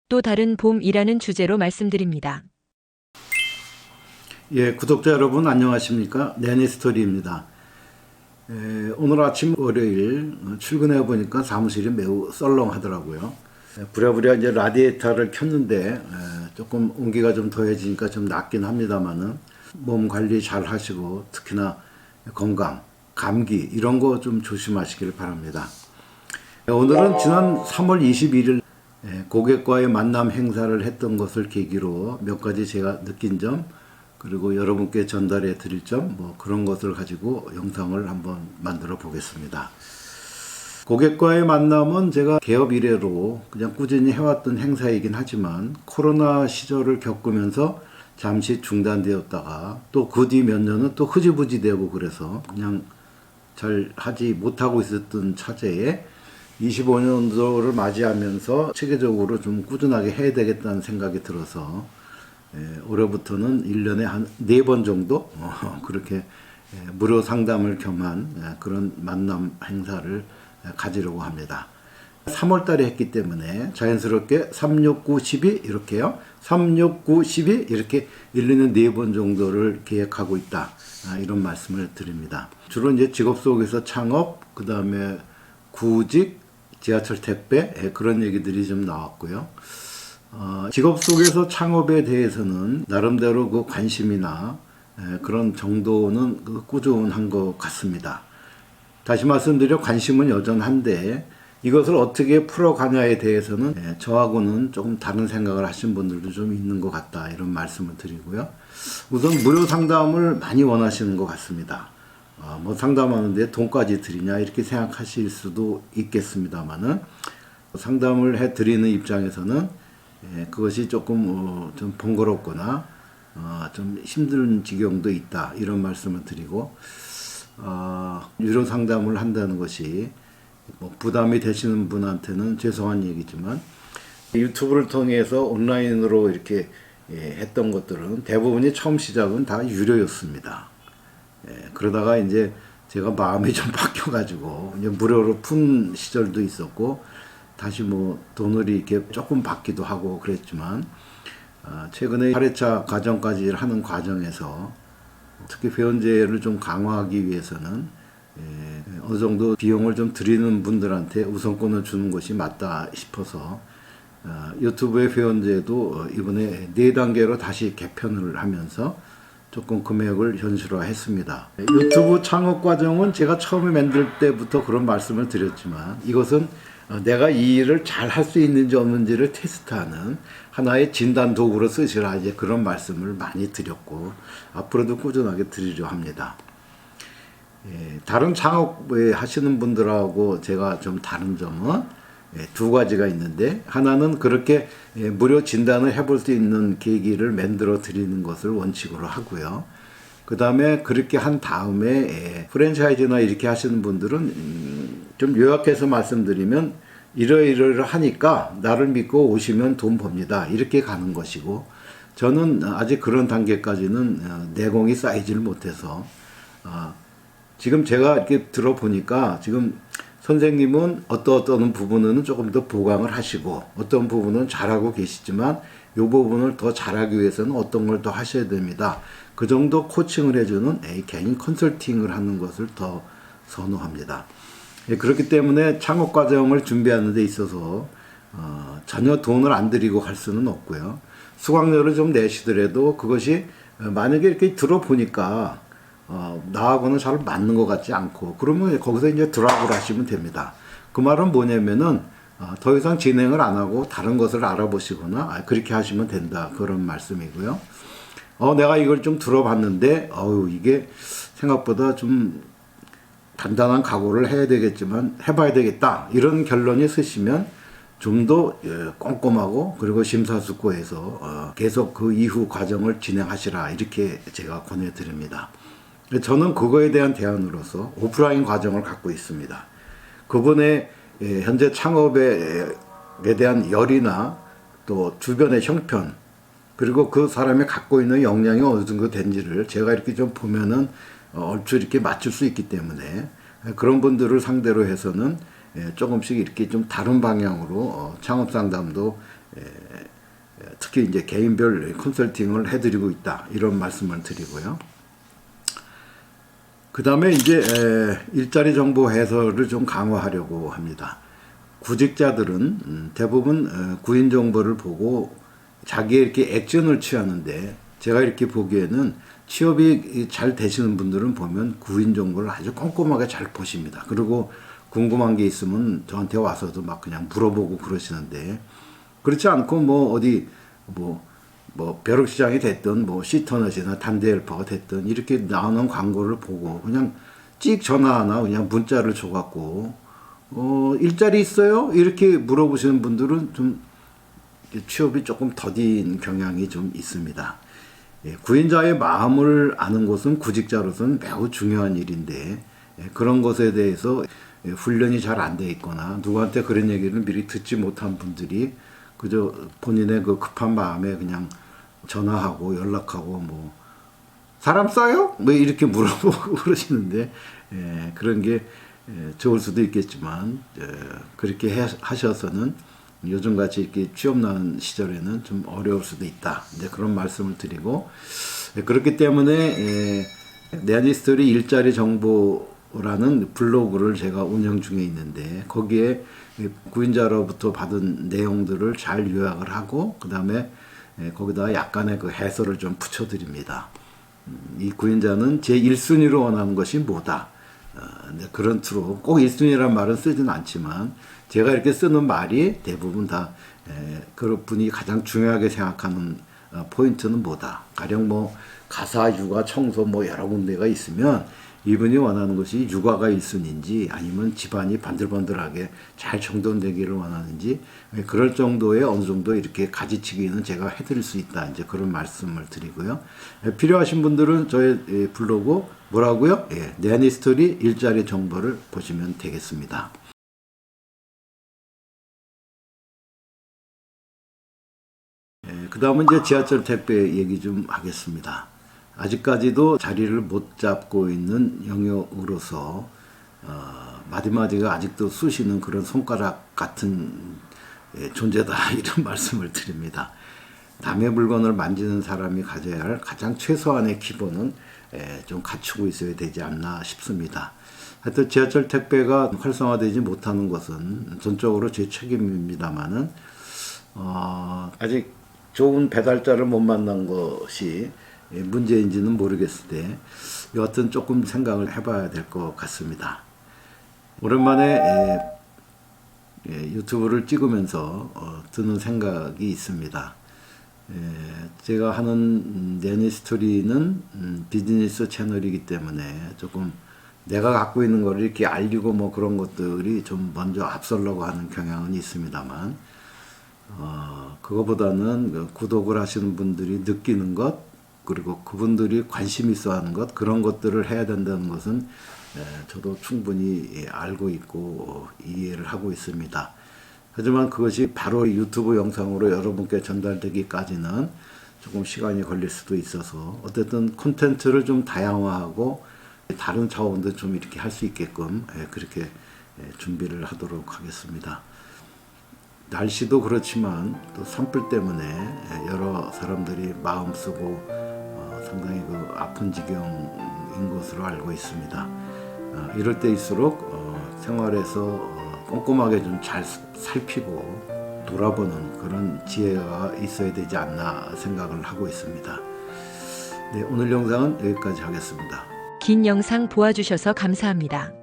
또 다른 봄이라는 주제로 말씀드립니다. 예, 구독자 여러분 안녕하십니까? 내니스토리입니다. 오늘 아침 월요일 출근해 보니까 사무실이 매우 썰렁하더라고요. 부랴부랴 이제 라디에이터를 켰는데 조금 온기가 좀 더해지니까 좀 낫긴 합니다만은 몸 관리 잘 하시고 특히나 건강, 감기 이런 거 좀 조심하시길 바랍니다. 오늘은 지난 3월 21일 고객과의 만남 행사를 했던 것을 계기로 몇 가지 제가 느낀 점 그리고 여러분께 전달해 드릴 점 그런 것을 가지고 영상을 한번 만들어 보겠습니다. 고객과의 만남은 제가 개업 이래로 그냥 꾸준히 해왔던 행사이긴 하지만 코로나 시절을 겪으면서 잠시 중단되었다가 또 그 뒤 몇 년은 또 흐지부지 되고 그래서 그냥 잘 하지 못하고 있었던 차제에 25년도를 맞이하면서 체계적으로 좀 꾸준하게 해야 되겠다는 생각이 들어서 올해부터는 1년에 한 4번 정도 그렇게 무료 상담을 겸한 그런 만남 행사를 가지려고 합니다. 3월 달에 했기 때문에 자연스럽게 3, 6, 9, 12 이렇게요. 3, 6, 9, 12 이렇게 1년에 4번 정도를 계획하고 있다. 이런 말씀을 드립니다. 주로 이제 직업 속에서 창업, 그 다음에 구직, 지하철 택배 그런 얘기들이 좀 나왔고요. 직업 속에서 창업에 대해서는 나름대로 그 관심이나 그런 정도는 꾸준한 것 같습니다. 다시 말씀드려 관심은 여전한데 이것을 어떻게 풀어가냐에 대해서는 저하고는 조금 다른 생각을 하신 분들도 좀 있는 것 같다 이런 말씀을 드리고요. 우선 무료 상담을 많이 원하시는 것 같습니다. 상담하는데 돈까지 드리냐 이렇게 생각하실 수도 있겠습니다만은 상담을 해드리는 입장에서는 그것이 조금 좀 번거롭거나 좀 힘든 지경도 있다 이런 말씀을 드리고 유료 상담을 한다는 것이 부담이 되시는 분한테는 죄송한 얘기지만 유튜브를 통해서 온라인으로 이렇게 했던 것들은 대부분이 처음 시작은 다 유료였습니다. 그러다가 이제 제가 마음이 좀 바뀌어가지고 이제 무료로 푼 시절도 있었고 다시 돈을 이렇게 조금 받기도 하고 그랬지만 최근에 8회차 과정까지 하는 과정에서 특히 회원제를 좀 강화하기 위해서는 어느 정도 비용을 좀 드리는 분들한테 우선권을 주는 것이 맞다 싶어서 유튜브의 회원제도 이번에 4단계로 다시 개편을 하면서 조금 금액을 현실화했습니다. 유튜브 창업 과정은 제가 처음에 만들 때부터 그런 말씀을 드렸지만 이것은 내가 이 일을 잘 할 수 있는지 없는지를 테스트하는 하나의 진단 도구로 쓰시라 이제 그런 말씀을 많이 드렸고 앞으로도 꾸준하게 드리려 합니다. 다른 창업 하시는 분들하고 제가 좀 다른 점은 2가지가 있는데 하나는 그렇게 무료 진단을 해볼 수 있는 계기를 만들어 드리는 것을 원칙으로 하고요. 그 다음에 그렇게 한 다음에 프랜차이즈나 이렇게 하시는 분들은 좀 요약해서 말씀드리면 이러이러 하니까 나를 믿고 오시면 돈 법니다. 이렇게 가는 것이고 저는 아직 그런 단계까지는 내공이 쌓이지를 못해서 지금 제가 이렇게 들어보니까 지금 선생님은 어떤 부분은 조금 더 보강을 하시고 어떤 부분은 잘하고 계시지만 이 부분을 더 잘하기 위해서는 어떤 걸 더 하셔야 됩니다. 그 정도 코칭을 해주는 개인 컨설팅을 하는 것을 더 선호합니다. 그렇기 때문에 창업 과정을 준비하는 데 있어서 전혀 돈을 안 들이고 갈 수는 없고요. 수강료를 좀 내시더라도 그것이 만약에 이렇게 들어보니까 나하고는 잘 맞는 것 같지 않고 그러면 거기서 이제 드랍을 하시면 됩니다. 그 말은 뭐냐면은 더 이상 진행을 안 하고 다른 것을 알아보시거나 그렇게 하시면 된다 그런 말씀이고요. 내가 이걸 좀 들어봤는데 이게 생각보다 좀 단단한 각오를 해야 되겠지만 해봐야 되겠다 이런 결론이 쓰시면 좀 더 꼼꼼하고 그리고 심사숙고해서 계속 그 이후 과정을 진행하시라 이렇게 제가 권해드립니다. 저는 그거에 대한 대안으로서 오프라인 과정을 갖고 있습니다. 그분의 현재 창업에 대한 열이나 또 주변의 형편 그리고 그 사람이 갖고 있는 역량이 어느 정도 된지를 제가 이렇게 좀 보면은 얼추 이렇게 맞출 수 있기 때문에 그런 분들을 상대로 해서는 조금씩 이렇게 좀 다른 방향으로 창업 상담도 특히 이제 개인별 컨설팅을 해드리고 있다 이런 말씀을 드리고요. 그 다음에 이제 일자리 정보 해설을 좀 강화하려고 합니다. 구직자들은 대부분 구인 정보를 보고 자기의 이렇게 액션을 취하는데, 제가 이렇게 보기에는 취업이 잘 되시는 분들은 보면 구인 정보를 아주 꼼꼼하게 잘 보십니다. 그리고 궁금한 게 있으면 저한테 와서도 막 그냥 물어보고 그러시는데, 그렇지 않고 뭐 어디 뭐 벼룩시장이 됐든 뭐 시터넷이나 담배 헬퍼가 됐든 이렇게 나오는 광고를 보고 그냥 찍 전화하나 그냥 문자를 줘갖고 일자리 있어요? 이렇게 물어보시는 분들은 좀 취업이 조금 더딘 경향이 좀 있습니다. 구인자의 마음을 아는 것은 구직자로서는 매우 중요한 일인데, 그런 것에 대해서 훈련이 잘 안 돼 있거나 누구한테 그런 얘기를 미리 듣지 못한 분들이 그저 본인의 그 급한 마음에 그냥 전화하고 연락하고 뭐 사람 써요? 뭐 이렇게 물어보고 그러시는데, 그런 게 좋을 수도 있겠지만 그렇게 하셔서는 요즘같이 이렇게 취업 나는 시절에는 좀 어려울 수도 있다. 이제 그런 말씀을 드리고, 그렇기 때문에 내니스토리 일자리 정보라는 블로그를 제가 운영 중에 있는데, 거기에 구인자로부터 받은 내용들을 잘 요약을 하고 그 다음에 거기다 약간의 그 해설을 좀 붙여드립니다. 이 구인자는 제 1순위로 원하는 것이 뭐다. 그런 투로 꼭 1순위란 말은 쓰진 않지만 제가 이렇게 쓰는 말이 대부분 다 그분이 가장 중요하게 생각하는 포인트는 뭐다. 가령 뭐 가사, 육아, 청소 뭐 여러 군데가 있으면 이분이 원하는 것이 육아가 1순위인지 아니면 집안이 반들반들하게 잘 정돈되기를 원하는지, 그럴 정도의 어느 정도 이렇게 가지치기는 제가 해드릴 수 있다. 이제 그런 말씀을 드리고요. 필요하신 분들은 저의 블로그 뭐라고요? 내니스토리 일자리 정보를 보시면 되겠습니다. 그 다음은 이제 지하철 택배 얘기 좀 하겠습니다. 아직까지도 자리를 못 잡고 있는 영역으로서 마디마디가 아직도 쑤시는 그런 손가락 같은 존재다 이런 말씀을 드립니다. 남의 물건을 만지는 사람이 가져야 할 가장 최소한의 기본은 좀 갖추고 있어야 되지 않나 싶습니다. 하여튼 지하철 택배가 활성화되지 못하는 것은 전적으로 제 책임입니다만은 아직 좋은 배달자를 못 만난 것이 문제인지는 모르겠을 때 여하튼 조금 생각을 해봐야 될 것 같습니다. 오랜만에 유튜브를 찍으면서 드는 생각이 있습니다. 제가 하는 내니스토리는 비즈니스 채널이기 때문에 조금 내가 갖고 있는 걸 이렇게 알리고 뭐 그런 것들이 좀 먼저 앞서려고 하는 경향은 있습니다만, 그거보다는 구독을 하시는 분들이 느끼는 것, 그리고 그분들이 관심 있어 하는 것, 그런 것들을 해야 된다는 것은 저도 충분히 알고 있고 이해를 하고 있습니다. 하지만 그것이 바로 유튜브 영상으로 여러분께 전달되기까지는 조금 시간이 걸릴 수도 있어서, 어쨌든 콘텐츠를 좀 다양화하고 다른 차원도 좀 이렇게 할 수 있게끔 그렇게 준비를 하도록 하겠습니다. 날씨도 그렇지만 또 산불 때문에 여러 사람들이 마음 쓰고 상당히 그 아픈 지경인 것으로 알고 있습니다. 이럴 때일수록 생활에서 꼼꼼하게 좀 잘 살피고 돌아보는 그런 지혜가 있어야 되지 않나 생각을 하고 있습니다. 네, 오늘 영상은 여기까지 하겠습니다. 긴 영상 보아주셔서 감사합니다.